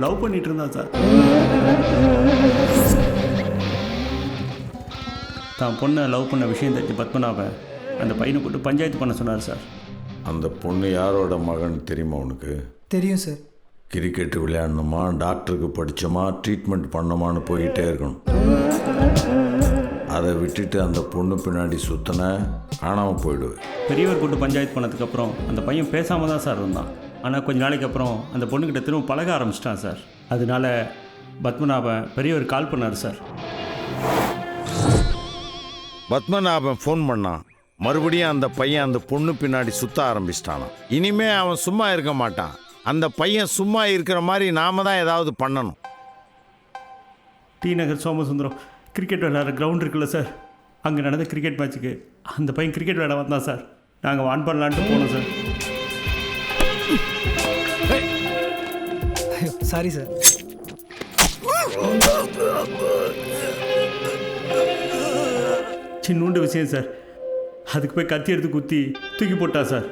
Love பண்ணிட்டு இருந்தான் sir. தான் பொண்ணை லவ் பண்ண விஷயம் தெரிஞ்சு பத்மநாபன் அந்த பையனை கூட்டு பஞ்சாயத்து பண்ண சொன்னார் சார். அந்த பொண்ணு யாரோட மகன் தெரியுமா உனக்கு? தெரியும் சார். கிரிக்கெட் விளையாடணுமா, டாக்டருக்கு படித்தோமா, ட்ரீட்மெண்ட் பண்ணோமான்னு போயிட்டே இருக்கணும். அதை விட்டுட்டு அந்த பொண்ணு பின்னாடி சுத்தின காணாமல் போயிடுவேன். பெரியவர் கூட்டு பஞ்சாயத்து பண்ணதுக்கப்புறம் அந்த பையன் பேசாமல் தான் சார் இருந்தான். ஆனால் கொஞ்ச நாளைக்கு அப்புறம் அந்த பொண்ணுக்கிட்ட திரும்ப பழக ஆரம்பிச்சிட்டான் சார். அதனால பத்மநாபன் பெரியவர் கால் பண்ணார் சார். பத்மநாபன் ஃபோன் பண்ணான். மறுபடியும் அந்த பையன் அந்த பொண்ணு பின்னாடி சுத்த ஆரம்பிச்சிட்டானா. இனிமே அவன் சும்மா இருக்க மாட்டான். அந்த பையன் சும்மா இருக்கிற மாதிரி நாம தான் ஏதாவது பண்ணணும். டி நகர் சோமசுந்தரம் கிரிக்கெட் விளையாடுற கிரவுண்ட் இருக்குல்ல சார், அங்கே நடந்த கிரிக்கெட் மேட்ச்சுக்கு அந்த பையன் கிரிக்கெட் விளையாட வந்தான் சார். நாங்கள் வான் பண்ணலான்ட்டு போனோம் சார். ஐயோ சாரி சார். சின்னூண்டு விஷயம் சார். அதுக்கு போய் கத்தி எடுத்து குத்தி தூக்கி போட்டா சார்.